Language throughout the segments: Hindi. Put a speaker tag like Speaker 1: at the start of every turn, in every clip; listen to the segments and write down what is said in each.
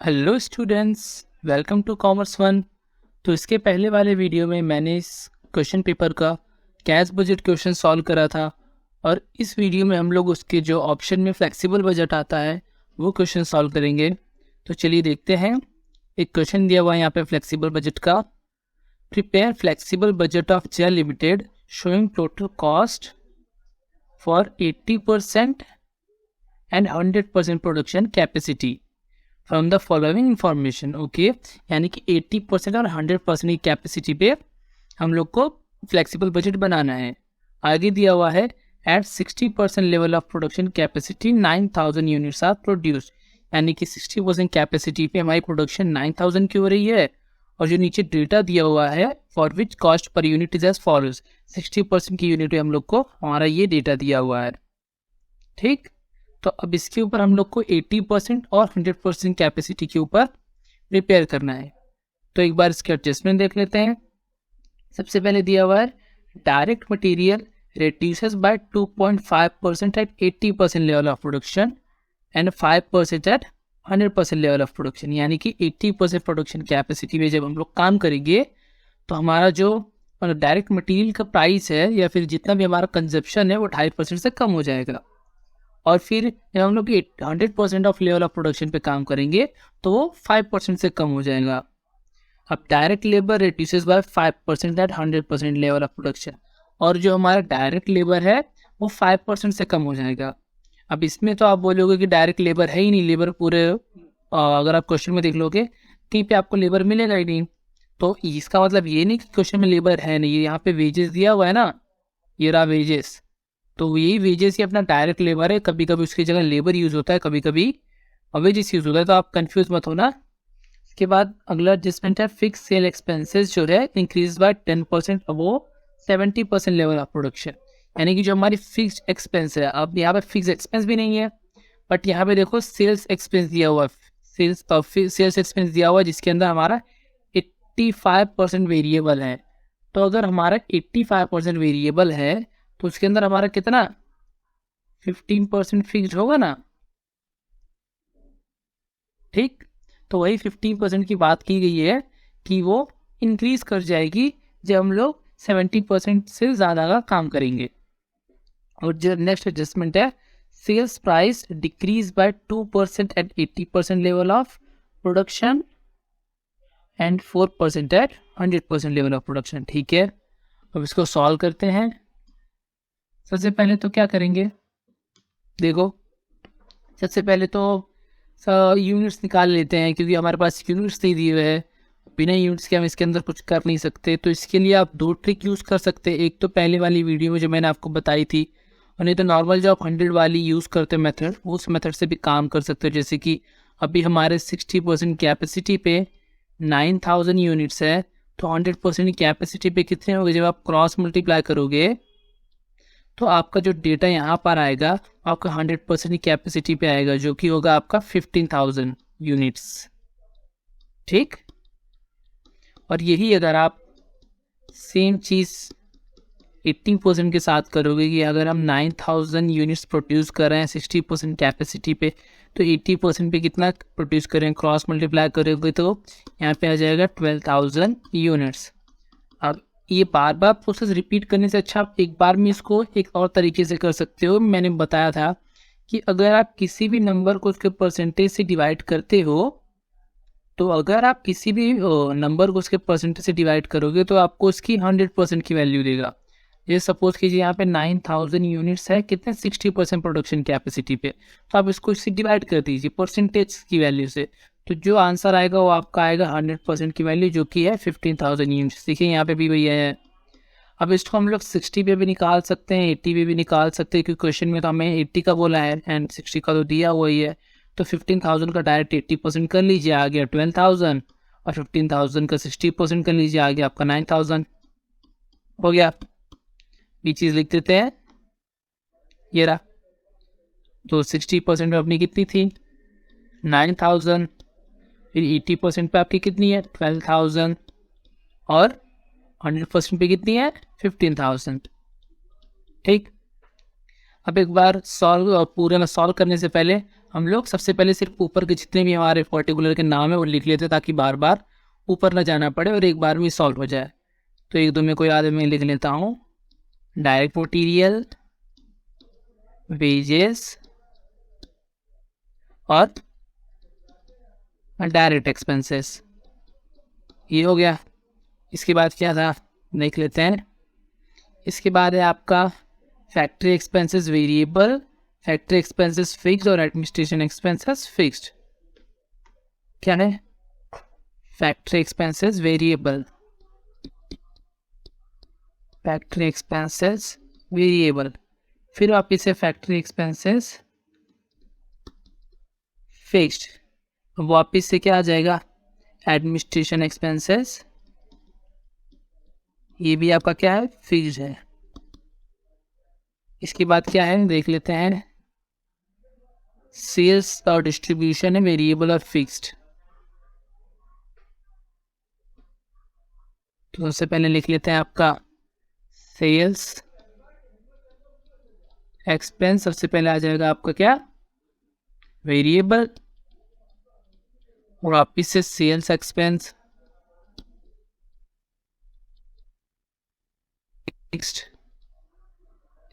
Speaker 1: Hello students, welcome to commerce one. तो इसके पहले वाले वीडियो में मैंने इस क्वेश्चन पेपर का कैश बजट क्वेश्चन सॉल्व करा था और इस वीडियो में हम लोग उसके जो ऑप्शन में फ्लेक्सिबल बजट आता है वो क्वेश्चन सॉल्व करेंगे। तो चलिए देखते हैं। एक क्वेश्चन दिया हुआ है यहाँ पे फ्लेक्सिबल बजट का। Prepare flexible budget of Jel limited showing total cost for 80% and 100% production capacity from the following information. Okay, यानी कि 80% और 100% की कैपेसिटी पे हम लोग को फ्लेक्सिबल बजट बनाना है। आगे दिया हुआ है at 60% level of production capacity 9000 units are produce, यानी कि 60% कैपेसिटी पे हमारी प्रोडक्शन 9000 की हो रही है। और जो नीचे डेटा दिया हुआ है for which cost per unit is as follows, 60% की यूनिट पे हम लोग को हमारा ये डेटा दिया हुआ है। ठीक, तो अब इसके ऊपर हम लोग को 80% और 100% कैपेसिटी के ऊपर प्रिपेयर करना है। तो एक बार इसके एडजस्टमेंट देख लेते हैं। सबसे पहले दिया हुआ है direct material reduces by 2.5% at 80% level of production and 5% at 100% level of production, यानी कि 80% प्रोडक्शन कैपेसिटी में जब हम लोग काम करेंगे तो हमारा जो डायरेक्ट मटेरियल का प्राइस है या फिर जितना भी हमारा कंजप्शन है वो 2.5% से कम हो जाएगा। और फिर जब हम लोग 100% ऑफ लेवल ऑफ प्रोडक्शन पे काम करेंगे तो वो 5% से कम हो जाएगा। अब direct labour reduces by 5% at 100% level of production, और जो हमारा डायरेक्ट लेबर है वो 5% से कम हो जाएगा। अब इसमें तो आप बोलोगे कि डायरेक्ट लेबर है ही नहीं, लेबर पूरे अगर आप क्वेश्चन में देख लोगे कहीं पे आपको लेबर मिलेगा ही नहीं। तो इसका मतलब ये नहीं कि क्वेश्चन में लेबर है नहीं, यहाँ पे वेजेस दिया हुआ है ना, ये रहा वेजेस, तो यही वेजेस ही अपना डायरेक्ट लेबर है। कभी कभी उसकी जगह लेबर यूज़ होता है, कभी कभी वेजेस यूज़ होता है, तो आप कंफ्यूज मत होना। इसके बाद अगला एडजस्टमेंट है फिक्स सेल एक्सपेंसेस जो है increase by 10% above 70% level of production, यानी कि जो हमारी फिक्स एक्सपेंस है, अब यहाँ पे फिक्स एक्सपेंस भी नहीं है बट यहाँ पे देखो सेल्स एक्सपेंस दिया हुआ है, सेल्स एक्सपेंस दिया हुआ है जिसके अंदर हमारा 85% वेरिएबल है। तो अगर हमारा 85% वेरिएबल है तो उसके अंदर हमारा कितना 15% फिक्स्ड होगा ना। ठीक, तो वही 15% की बात की गई है कि वो इंक्रीज कर जाएगी जब हम लोग 70% से ज़्यादा का काम करेंगे। और जो नेक्स्ट एडजस्टमेंट है sales price decrease by 2% at 80% level of production and 4% at 100% level of production. ठीक है, अब इसको सॉल्व करते हैं। सबसे पहले तो क्या करेंगे, देखो सबसे पहले तो यूनिट्स निकाल लेते हैं क्योंकि हमारे पास यूनिट्स नहीं दिए हुए हैं। बिना यूनिट्स के हम इसके अंदर कुछ कर नहीं सकते, तो इसके लिए आप दो ट्रिक यूज़ कर सकते हैं। एक तो पहले वाली वीडियो में जो मैंने आपको बताई थी, और नहीं तो नॉर्मल जो आप 100 वाली यूज़ करते हैं मेथड, उस मेथड से भी काम कर सकते हो। जैसे कि अभी हमारे 60% कैपेसिटी पे 9000 यूनिट्स है, तो 100% कैपेसिटी पे कितने होंगे, जब आप क्रॉस मल्टीप्लाई करोगे तो आपका जो डेटा यहाँ पर आएगा आपका 100% की कैपेसिटी पे आएगा, जो कि होगा आपका 15,000 यूनिट्स। ठीक, और यही अगर आप सेम चीज़ 80% के साथ करोगे कि अगर हम 9000 यूनिट्स प्रोड्यूस कर रहे हैं 60% कैपेसिटी पे, तो 80% पे कितना प्रोड्यूस करें, क्रॉस मल्टीप्लाई करोगे तो यहाँ पे आ जाएगा 12,000 यूनिट्स। अब ये बार बार प्रोसेस रिपीट करने से अच्छा आप एक बार में इसको एक और तरीके से कर सकते हो। मैंने बताया था कि अगर आप किसी भी नंबर को उसके परसेंटेज से डिवाइड करते हो, तो अगर आप किसी भी नंबर को उसके परसेंटेज से डिवाइड करोगे तो आपको उसकी 100% की वैल्यू देगा। ये सपोज कीजिए यहाँ पे 9000 यूनिट्स है, कितने 60% प्रोडक्शन कैपेसिटी पे, तो आप इसको इससे डिवाइड कर दीजिए परसेंटेज की वैल्यू से, तो जो आंसर आएगा वो आपका आएगा 100% की वैल्यू, जो कि है 15,000 यूनिट्स। देखिए यहाँ पे भी वही है। अब इसको हम लोग 60 पे भी निकाल सकते हैं, 80 पे भी निकाल सकते हैं, क्योंकि क्वेश्चन में तो हमें 80 का बोला है एंड 60 का तो दिया हुआ ही है। तो 15,000 का डायरेक्ट 80% कर लीजिए, आ गया 12,000, और 15,000 का 60% कर लीजिए, आ गया आपका 9,000। हो गया, ये चीज़ लिख देते हैं, ये रहा। तो 60% में अपनी कितनी थी 9,000, फिर 80% पे आपकी कितनी है 12,000, और 100% पे कितनी है 15,000। ठीक, अब एक बार सॉल्व पूरे में सॉल्व करने से पहले हम लोग सबसे पहले सिर्फ ऊपर के जितने भी हमारे पर्टिकुलर के नाम है वो लिख लेते हैं, ताकि बार बार ऊपर ना जाना पड़े और एक बार में सॉल्व हो जाए। तो एक दो में कोई याद मैं लिख लेता हूँ। डायरेक्ट मटेरियल, वेजेस और डायरेक्ट एक्सपेंसेस, ये हो गया। इसके बाद क्या था देख लेते हैं। इसके बाद है आपका factory expenses variable, factory expenses fixed और एडमिनिस्ट्रेशन एक्सपेंसेस फिक्स्ड। क्या है? Factory expenses variable, factory expenses variable, फिर वापिस से फैक्ट्री एक्सपेंसेस फिक्स्ड, वापिस से क्या आ जाएगा? एडमिनिस्ट्रेशन एक्सपेंसेस, ये भी आपका क्या है? फिक्स्ड है। इसके बाद क्या है देख लेते हैं। सेल्स और डिस्ट्रीब्यूशन है वेरिएबल और फिक्स्ड। तो सबसे पहले लिख लेते हैं आपका सेल्स एक्सपेंस, सबसे पहले आ जाएगा आपका क्या? वेरिएबल, और वापिस से सेल्स एक्सपेंस फिक्स्ड।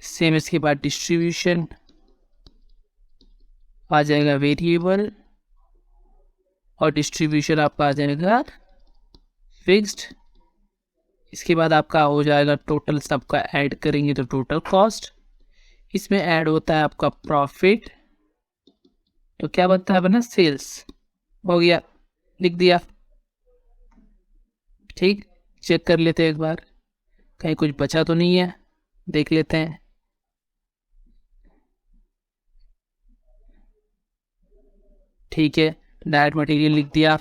Speaker 1: सेम इसके बाद डिस्ट्रीब्यूशन आ जाएगा वेरिएबल और डिस्ट्रीब्यूशन आपका आ जाएगा फिक्स्ड। इसके बाद आपका हो जाएगा टोटल, सबका ऐड करेंगे तो टोटल कॉस्ट। इसमें ऐड होता है आपका प्रॉफिट, तो क्या बनता है अपना? सेल्स। हो गया, लिख दिया। ठीक, चेक कर लेते हैं एक बार कहीं कुछ बचा तो नहीं है, देख लेते हैं। ठीक है, डायरेक्ट मटेरियल लिख दिया,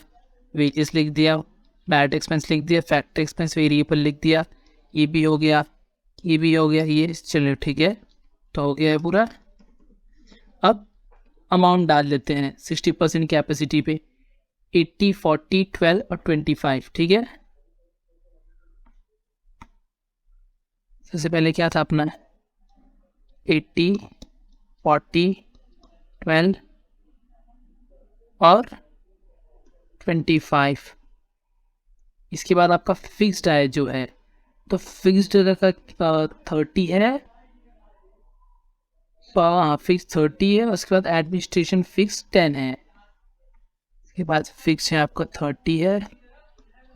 Speaker 1: वेजेस लिख दिया, डायरेक्ट एक्सपेंस लिख दिया, फैक्ट्री एक्सपेंस वेरिएबल लिख दिया, ये भी हो गया, ये भी हो गया, ये चलिए ठीक है, तो हो गया है पूरा। अब अमाउंट डाल लेते हैं 60% कैपेसिटी पे, 80, 40, 12 और 25। ठीक है, सबसे पहले क्या था अपना? 80, 40, 12 और 25। इसके बाद आपका फिक्स्ड है जो है, तो फिक्स्ड का 30 है, हाँ फिक्स 30 है। उसके बाद एडमिनिस्ट्रेशन फिक्स 10 है। इसके बाद फिक्स है आपका 30 है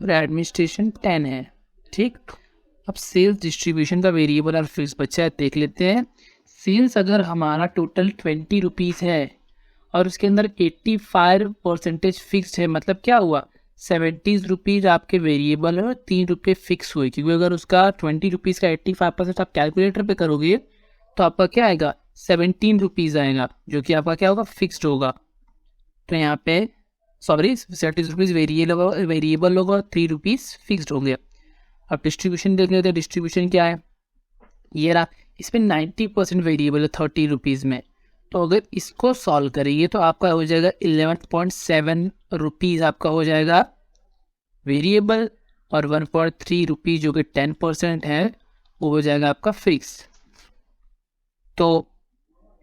Speaker 1: और एडमिनिस्ट्रेशन 10 है। ठीक, अब सेल्स डिस्ट्रीब्यूशन का वेरिएबल और फिक्स बचा है, देख लेते हैं। सेल्स अगर हमारा टोटल 20 रुपीज़ है और उसके अंदर 85% फिक्स्ड है, मतलब क्या हुआ? 70 रुपीज़ आपके वेरिएबल है और 3 रुपये फिक्स हुए, क्योंकि अगर उसका 20 रुपीज़ का 85% आप कैलकुलेटर पे करोगे तो आपका क्या आएगा? 17 रुपीज़ आएगा, जो कि आपका क्या होगा? फिक्स्ड होगा। तो यहाँ पे 70 रुपीज़ वेरिएबल होगा, 3 रुपीज़ फिक्स्ड होंगे। अब डिस्ट्रीब्यूशन देख लेते हैं। डिस्ट्रीब्यूशन क्या है? ये रहा, इसमें 90% वेरिएबल है 30 रुपीज़ में। तो अगर इसको सॉल्व करेंगे तो आपका हो जाएगा 11.7 रुपीज़ आपका हो जाएगा वेरिएबल, और 1.3 रुपीज़ जो कि 10% है वो हो जाएगा आपका फिक्स। तो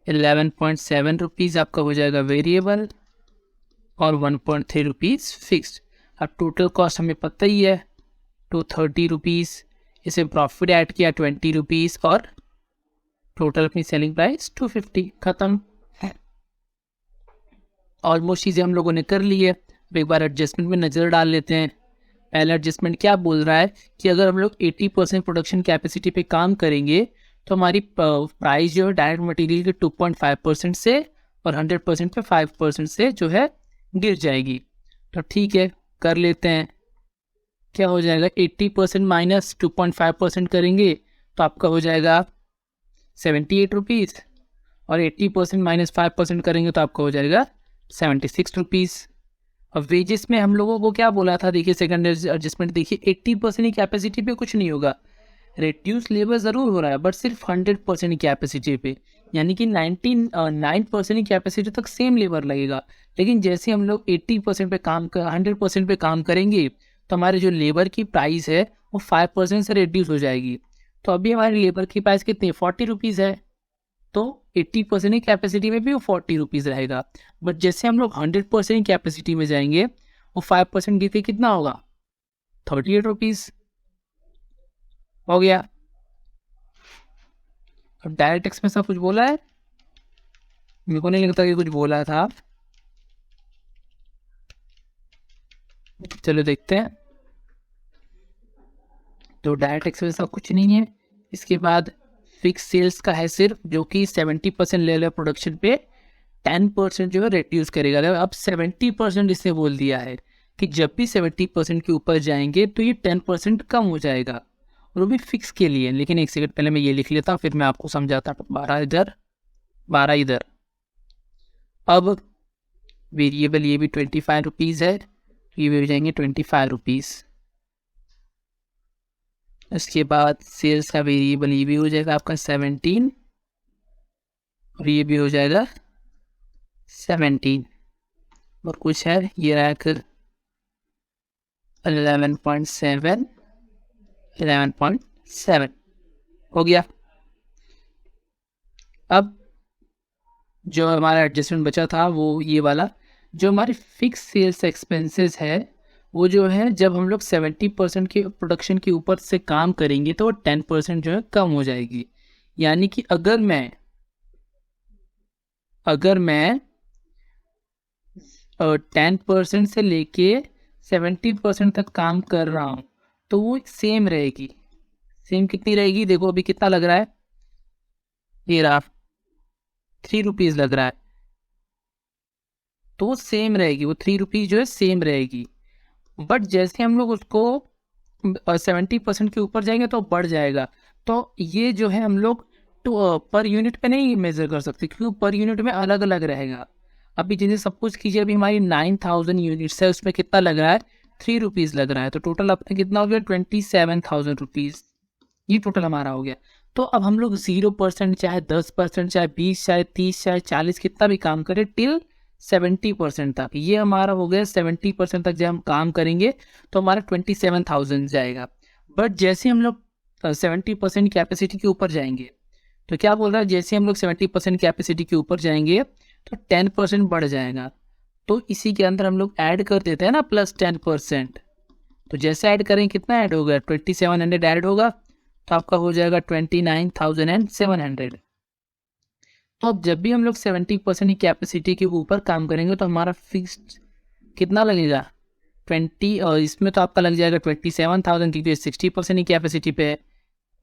Speaker 1: 11.7 रुपीज़ आपका हो जाएगा वेरिएबल और 1.3 रुपीज़ फिक्स्ड। अब टोटल कॉस्ट हमें पता ही है, 230 रुपीज़। इसे प्रॉफिट ऐड किया 20 रुपीज़ और टोटल अपनी सेलिंग प्राइस 250। खत्म। ऑलमोस्ट चीज़ें हम लोगों ने कर ली है। अब एक बार एडजस्टमेंट में नज़र डाल लेते हैं। पहला एडजस्टमेंट क्या बोल रहा है कि अगर हम लोग 80% प्रोडक्शन कैपेसिटी पे काम करेंगे तो हमारी प्राइस जो है डायरेक्ट मटेरियल के 2.5% से और 100% पे 5% से जो है गिर जाएगी। तो ठीक है, कर लेते हैं। क्या हो जाएगा? 80% माइनस 2.5% करेंगे तो आपका हो जाएगा 78 रुपीज़, और 80% माइनस 5% करेंगे तो आपका हो जाएगा 76 रुपीज़। अब वेजेस में हम लोगों को क्या बोला था? देखिए सेकंड एडजस्टमेंट देखिए, 80% की कैपेसिटी पे कुछ नहीं होगा, रिड्यूस लेबर ज़रूर हो रहा है बट सिर्फ 100% की कैपेसिटी पे, यानी कि 99% की कैपेसिटी तक सेम लेबर लगेगा। लेकिन जैसे हम लोग 80% पे काम कर 100% पे काम करेंगे तो हमारे जो लेबर की प्राइस है वो 5% से रिड्यूस हो जाएगी। तो अभी हमारी लेबर की प्राइस कितनी? 40 रुपीज़ है। तो 80% की कैपेसिटी में भी वो 40 रुपीज़ रहेगा। बट जैसे हम लोग 100% की कैपेसिटी में जाएंगे वो 5% गिर के कितना होगा, 38 रुपीज़ हो गया। अब डायरेक्ट टैक्स में सब कुछ बोला है, मेरे को नहीं लगता कि कुछ बोला था। चलो देखते हैं। तो डायरेक्ट टैक्स में सब कुछ नहीं है। इसके बाद फिक्स सेल्स का है सिर्फ, जो कि 70% ले लो प्रोडक्शन पे, 10% जो है रिड्यूस करेगा। अब 70% इसने बोल दिया है कि जब भी 70% के ऊपर जाएंगे तो ये 10% कम हो जाएगा, और वो भी फिक्स के लिए। लेकिन एक सेकंड पहले मैं ये लिख लेता हूँ, फिर मैं आपको समझाता हूँ। 12 इधर 12 इधर। अब वेरिएबल ये भी 25 रुपीज़ है, ये भी हो जाएंगे 25 रुपीज़। इसके बाद सेल्स का वेरिएबल ये भी हो जाएगा आपका 17, और ये भी हो जाएगा 17, और कुछ है ये रहा कर 11.7 हो गया। अब जो हमारा एडजस्टमेंट बचा था वो ये वाला, जो हमारी फिक्स सेल्स एक्सपेंसेस है वो जो है जब हम लोग 70% के प्रोडक्शन के ऊपर से काम करेंगे तो वो 10% जो है कम हो जाएगी। यानी कि अगर मैं 10% से लेके 70% तक काम कर रहा हूँ तो वो सेम रहेगी। सेम कितनी रहेगी, देखो अभी कितना लग रहा है, ये रहा 3 रुपीज़ लग रहा है, तो वो सेम रहेगी, वो 3 रुपीज़ जो है सेम रहेगी। बट जैसे हम लोग उसको 70% के ऊपर जाएंगे तो बढ़ जाएगा। तो ये जो है हम लोग तो पर यूनिट पे नहीं मेजर कर सकते, क्योंकि पर यूनिट में अलग अलग रहेगा। अभी जिन्हें सब कुछ कीजिए, अभी हमारी 9000 यूनिट्स है, उसमें कितना लग रहा है, 3 रुपीज़ लग रहा है, तो टोटल अपने कितना हो गया, 27,000 रुपीज़। ये टोटल हमारा हो गया। तो अब हम लोग 0%, चाहे 10%, चाहे 20, चाहे 30, चाहे 40, कितना भी काम करें टिल 70% तक, ये हमारा हो गया। 70% तक जब हम काम करेंगे तो हमारा 27,000 जाएगा। बट जैसे हम लोग 70% कैपेसिटी के ऊपर जाएंगे तो क्या बोल रहा है, जैसे हम लोग 70% कैपेसिटी के ऊपर जाएंगे तो 10% बढ़ जाएगा। तो इसी के अंदर हम लोग ऐड कर देते हैं ना, प्लस 10%। तो जैसे ऐड करेंगे कितना ऐड होगा, 2700 ऐड होगा, तो आपका हो जाएगा 29,700। तो अब जब भी हम लोग 70% की कैपेसिटी के ऊपर काम करेंगे तो हमारा फिक्स्ड कितना लगेगा, 20, और इसमें तो आपका लग जाएगा 27,000, क्योंकि 60% की कैपेसिटी पे है।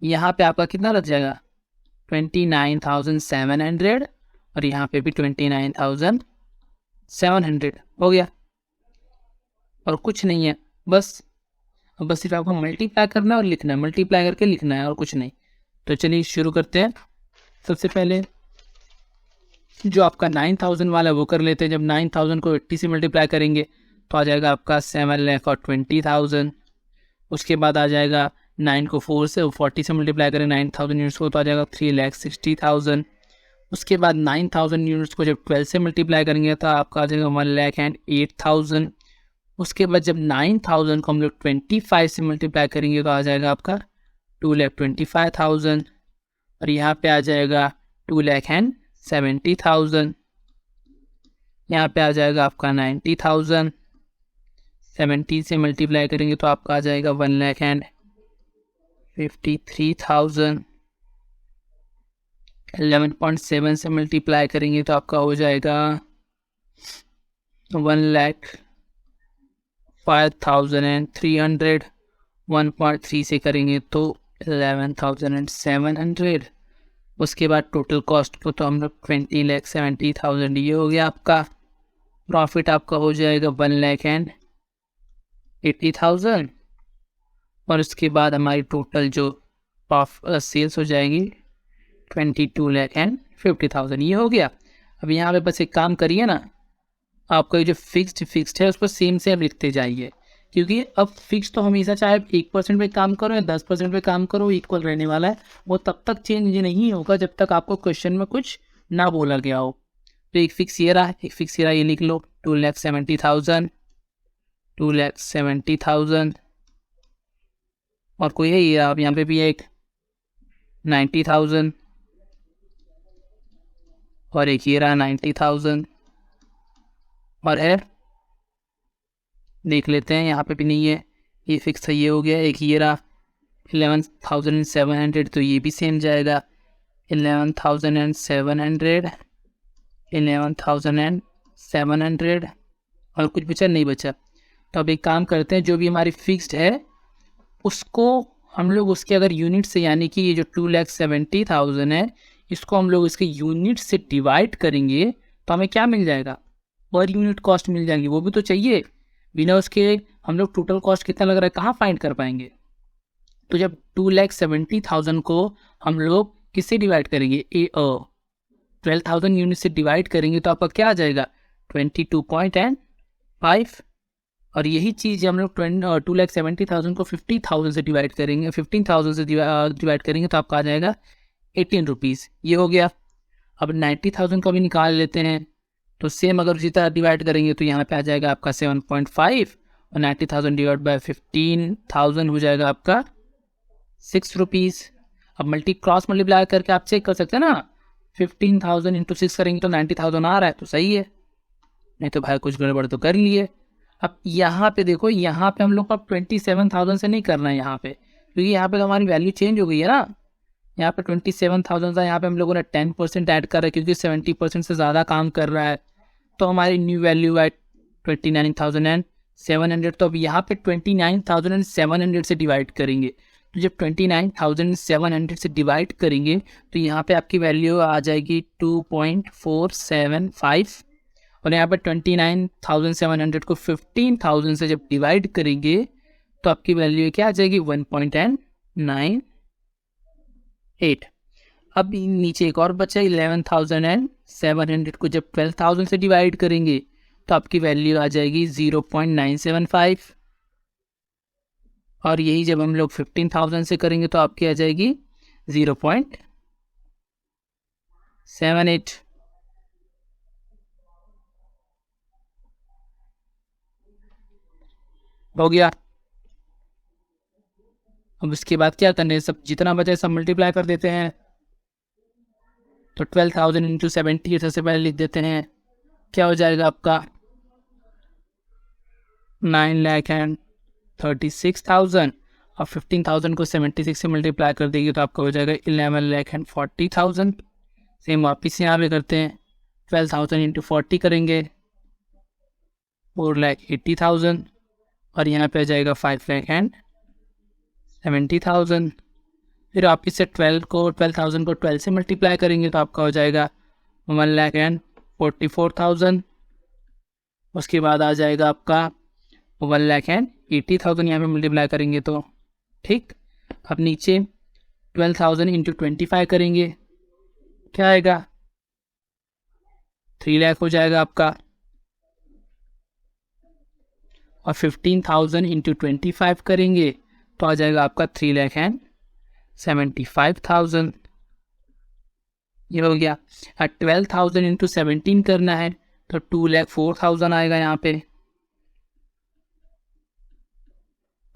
Speaker 1: यहाँ पे आपका कितना लग जाएगा, 29,700, और यहाँ पे भी 29,700 हो गया। और कुछ नहीं है, बस सिर्फ आपको मल्टीप्लाई करना है और लिखना है, मल्टीप्लाई करके लिखना है और कुछ नहीं। तो चलिए शुरू करते हैं। सबसे पहले जो आपका 9000 वाला है वो कर लेते हैं। जब 9000 को 80 से मल्टीप्लाई करेंगे तो आ जाएगा आपका 7,20,000। उसके बाद आ जाएगा 9 को 4 से 40 से मल्टीप्लाई करें 9000 यूनिट्स को, तो आ जाएगा 3,60,000। उसके बाद 9000 यूनिट्स को जब 12 से मल्टीप्लाई करेंगे तो आपका आ जाएगा 1,08,000। उसके बाद जब 9000 को हम लोग 25 से मल्टीप्लाई करेंगे तो आ जाएगा आपका 2,25,000, और यहाँ पे आ जाएगा 2,70,000। यहाँ पे आ जाएगा आपका 90,000। 70 से मल्टीप्लाई करेंगे तो आपका आ जाएगा 1,53,000। 11.7 से मल्टीप्लाई करेंगे तो आपका हो जाएगा 1,05,300। 1.3 से करेंगे तो 11,700। उसके बाद टोटल कॉस्ट को तो हम लोग 20,70,000, ये हो गया आपका। प्रॉफिट आपका हो जाएगा 1,80,000, और उसके बाद हमारी टोटल जो सेल्स हो जाएगी 22,50,000, ये हो गया। अब यहाँ पे बस एक काम करिए ना, आपका जो फिक्स्ड है उस पर सेम लिखते जाइए, क्योंकि अब फिक्स तो हमेशा चाहे 1% पे काम करो या 10% पे काम करो इक्वल रहने वाला है। वो तब तक चेंज नहीं होगा जब तक आपको क्वेश्चन में कुछ ना बोला गया हो। तो एक फिक्स ये रहा, ये लिख लो 2,70,000, 2,70,000। और कोई है ये, आप यहाँ पे भी एक 90,000, और एक ये रहा 90,000 और है, देख लेते हैं, यहाँ पे भी नहीं है, ये फिक्स है, ये हो गया। एक ये रहा 11,700, तो ये भी सेम जाएगा 11,700, 11,700 और कुछ बचा नहीं बचा। तो अब एक काम करते हैं, जो भी हमारी फिक्स्ड है उसको हम लोग उसके अगर यूनिट से, यानी कि ये जो 2,70,000 है, इसको हम लोग इसके यूनिट से डिवाइड करेंगे तो हमें क्या मिल जाएगा, पर यूनिट कॉस्ट मिल जाएगी। वो भी तो चाहिए, बिना उसके हम लोग टोटल कॉस्ट कितना लग रहा है कहाँ फाइंड कर पाएंगे। तो जब 2,70,000 को हम लोग किससे डिवाइड करेंगे, 12,000 यूनिट से डिवाइड करेंगे तो आपका क्या आ जाएगा 22.5। और यही चीज़ हम लोग 2,70,000 को 50,000 से डिवाइड करेंगे, 15,000 से डिवाइड करेंगे तो आपका आ जाएगा 18 रुपीज़। ये हो गया। अब 90,000 को भी निकाल लेते हैं, तो सेम अगर उसी तरह डिवाइड करेंगे तो यहाँ पे आ जाएगा आपका 7.5 और 90,000 डिवाइड बाय 15,000 हो जाएगा आपका 6 रुपीज़। अब क्रॉस मल्टीप्लाई करके आप चेक कर सकते हैं ना, 15,000 इंटू 6 करेंगे तो 90,000 आ रहा है, तो सही है, नहीं तो भाई कुछ गड़बड़ तो कर लिए। अब यहाँ पे देखो, यहाँ पे हम लोग को अब 27,000 से नहीं करना है यहाँ पे, क्योंकि यहाँ पे तो हमारी वैल्यू चेंज हो गई है ना। यहाँ पे 27,000 था, यहाँ पे हम लोगों ने 10% ऐड कर रहा है क्योंकि 70% से ज़्यादा काम कर रहा है, तो हमारी न्यू वैल्यू है 29,700। तो अब यहाँ पे 29,700 से डिवाइड करेंगे, तो जब 29,700 से डिवाइड करेंगे तो यहाँ पे आपकी वैल्यू आ जाएगी 2.475 और यहाँ पे 29,700 को 15,000 से जब डिवाइड करेंगे तो आपकी वैल्यू क्या आ जाएगी 1.98। अब नीचे एक और बचा 11,700 को जब 12,000 से डिवाइड करेंगे तो आपकी वैल्यू आ जाएगी 0.975 और यही जब हम लोग 15,000 से करेंगे तो आपकी आ जाएगी 0.78। हो गया। अब उसके बाद क्या करना है, सब जितना बचा सब मल्टीप्लाई कर देते हैं। तो 12,000 इंटू 70 सबसे पहले लिख देते हैं, क्या हो जाएगा आपका 9,36,000 और 15,000 को 76 से मल्टीप्लाई कर देंगे तो आपका हो जाएगा 11,40,000। सेम वापिस यहाँ पे करते हैं, 12,000 इंटू 40 करेंगे 4,80,000 और यहाँ पे आ जाएगा 5,70,000। फिर आप इससे 12,000 को 12 से मल्टीप्लाई करेंगे तो आपका हो जाएगा 1,44,000। उसके बाद आ जाएगा आपका 1,80,000 यहाँ पे मल्टीप्लाई करेंगे तो ठीक। अब नीचे 12,000 इंटू 25 करेंगे, क्या आएगा 3 लाख हो जाएगा आपका। और 15,000 इंटू 25 करेंगे तो आ जाएगा आपका 3,75,000। ये हो गया। 12,000 इंटू 17 करना है तो 2,04,000 आएगा यहाँ पे,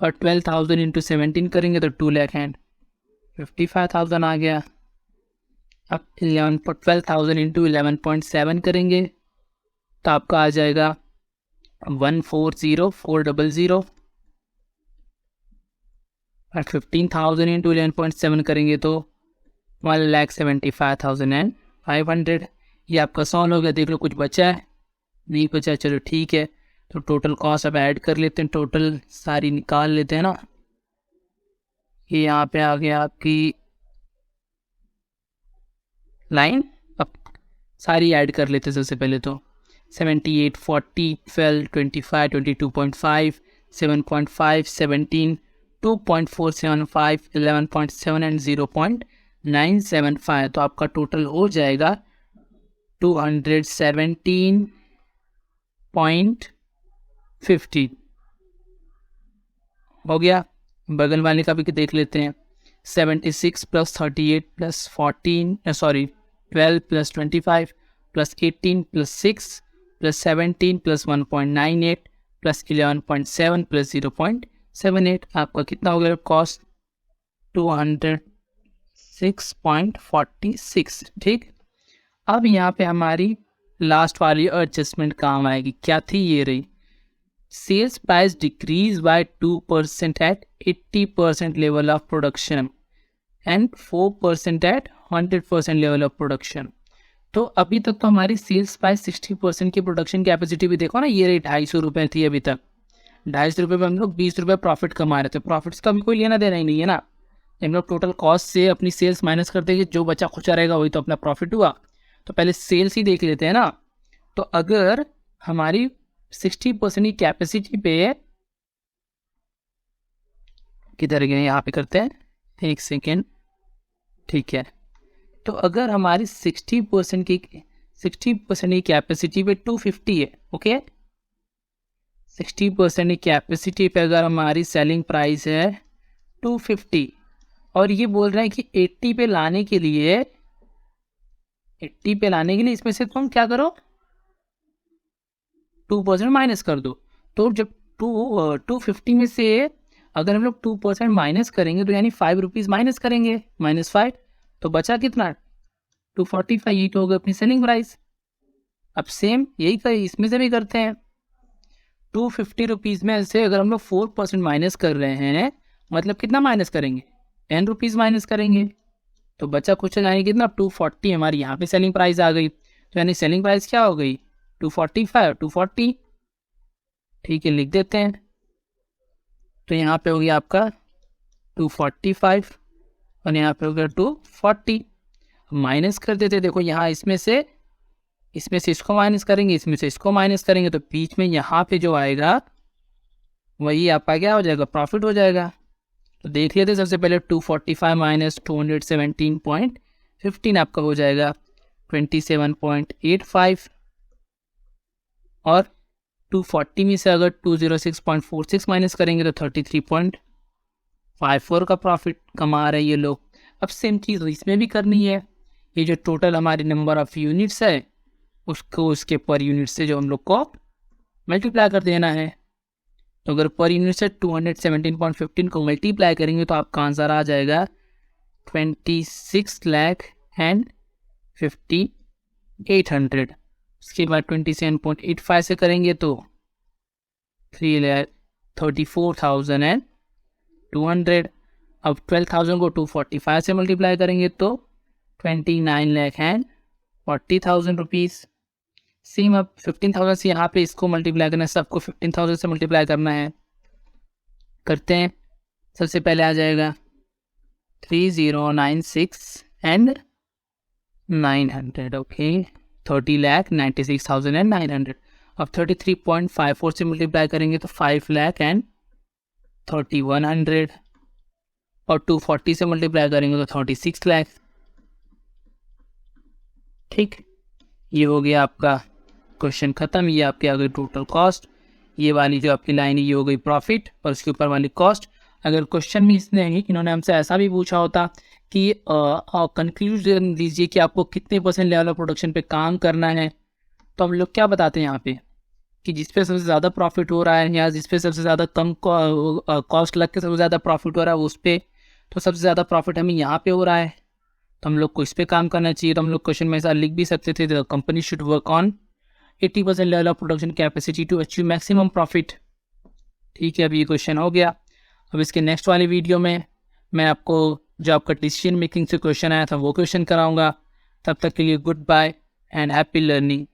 Speaker 1: और 12,000 इंटू 17 करेंगे तो 2,55,000 आ गया। अब 12,000 इंटू 11.7 करेंगे तो आपका आ जाएगा 1,40,400 और 15,000 इंटू 11.7 करेंगे तो 1,75,500। ये आपका सॉल्व हो गया। देख लो कुछ बचा है, नहीं बचा, चलो ठीक है। तो टोटल कॉस्ट अब ऐड कर लेते हैं, टोटल सारी निकाल लेते हैं ना। ये यहाँ पे आ गया आपकी लाइन, अब सारी ऐड कर लेते हैं। सबसे पहले तो 78, 40, 12, 25, 22.5, 7.5, 17, 2.475, 11.7 एंड 0.975। तो आपका टोटल हो जाएगा 217.50 हो गया। बगल वाले का भी देख लेते हैं, 76 plus 38 plus 12 plus 25 plus 18 plus 6 plus 17 plus 1.98 plus 11.7 plus 0.78। आपका कितना हो गया कॉस्ट 206.46। ठीक। अब यहाँ पे हमारी लास्ट वाली एडजस्टमेंट काम आएगी, क्या थी, ये रही, sales price decrease by 2% at 80% level of production and 4% at 100% level of production. तो अभी तक तो हमारी सेल्स प्राइस 60% की प्रोडक्शन कैपेसिटी भी देखो ना, ये रही 250 रुपये थी अभी तक। 250 रुपये में हम लोग 20 रुपये प्रॉफिट कमा रहे थे। प्रॉफिट्स का भी कोई लेना देना ही नहीं है ना, हम लोग टोटल कॉस्ट से अपनी सेल्स माइनस करते हैं, जो बचा खुचा रहेगा वही तो अपना प्रॉफिट हुआ। तो पहले सेल्स ही देख लेते हैं ना। तो अगर हमारी 60% की कैपेसिटी पे, किधर गए, यहाँ पे करते हैं, एक सेकेंड, ठीक है। तो अगर हमारी 60% की कैपेसिटी पे 250 है, ओके, 60% की कैपेसिटी पे अगर हमारी सेलिंग प्राइस है 250 और ये बोल रहे हैं कि 80 पे लाने के लिए इसमें से तुम क्या करो, 2% माइनस कर दो। तो जब 250 में से अगर हम लोग 2% माइनस करेंगे तो यानी 5 रुपीज़ माइनस करेंगे, -5, तो बचा कितना, 245, यही तो होगा अपनी सेलिंग प्राइस। अब सेम यही इसमें से भी करते हैं, 250 रुपीज़ में से अगर हम लोग 4% माइनस कर रहे हैं, मतलब कितना माइनस करेंगे, 10 रुपीज़ माइनस करेंगे, तो बचा कुछ यानी कितना, 240 हमारी यहाँ पे सेलिंग प्राइस आ गई। तो यानी सेलिंग प्राइस क्या हो गई, 240, ठीक है, लिख देते हैं। तो यहाँ पे हो गया आपका 245 और यहाँ पे हो गया 240, माइनस कर देते। देखो यहाँ इसमें से इसको माइनस करेंगे, इसमें से इसको माइनस करेंगे, तो बीच में यहाँ पे जो आएगा वही आपका क्या हो जाएगा, प्रॉफिट हो जाएगा। तो देख लेते सबसे पहले 245 माइनस 217.15 आपका हो जाएगा 27.85 और 240 में से अगर 206.46 माइनस करेंगे तो 33.54 का प्रॉफिट कमा रहे हैं ये लोग। अब सेम चीज़ इसमें भी करनी है, ये जो टोटल हमारी नंबर ऑफ यूनिट्स है उसको उसके पर यूनिट से जो हम लोग को मल्टीप्लाई कर देना है। तो अगर पर यूनिट से 217.15 को मल्टीप्लाई करेंगे तो आपका आंसर आ जाएगा 26,50,800। उसके बाद 27.85 से करेंगे तो 3,34,200। अब 12,000 को 245 से मल्टीप्लाई करेंगे तो 29,40,000 रुपीज़। सेम अब 15,000 से यहाँ पे इसको मल्टीप्लाई करना है, सबको 15,000 से मल्टीप्लाई करना है, करते हैं। सबसे पहले आ जाएगा 3096 एंड 900, ओके, 30,96,900। अब 33.54 से मल्टीप्लाई करेंगे तो 5,31,100 और 240 से मल्टीप्लाई करेंगे तो 36 लाख। ठीक, ये हो गया आपका क्वेश्चन ख़त्म। ये आपकी आ गई टोटल कॉस्ट, ये वाली जो आपकी लाइन है ये हो गई प्रॉफिट और उसके ऊपर वाली कॉस्ट। अगर क्वेश्चन में इन्होंने हमसे ऐसा भी पूछा होता कि कंक्लूजन दीजिए कि आपको कितने % लेवल ऑफ प्रोडक्शन पे काम करना है, तो हम लोग क्या बताते हैं यहाँ पे कि जिस पे सबसे ज़्यादा प्रॉफिट हो रहा है या जिस पे सबसे ज़्यादा कम कॉस्ट लग के सबसे ज़्यादा प्रॉफिट हो रहा है उस पर, तो सबसे ज़्यादा प्रॉफिट हमें यहाँ पे हो रहा है तो हम लोग को इस पर काम करना चाहिए। तो हम लोग क्वेश्चन में ऐसा लिख भी सकते थे, the company should work on 80% level of production capacity to achieve maximum profit. ठीक है, अभी ये क्वेश्चन हो गया। अब इसके नेक्स्ट वाली वीडियो में मैं आपको जो आपका डिसीजन मेकिंग से क्वेश्चन आया था वो क्वेश्चन कराऊंगा। तब तक के लिए good bye and happy learning.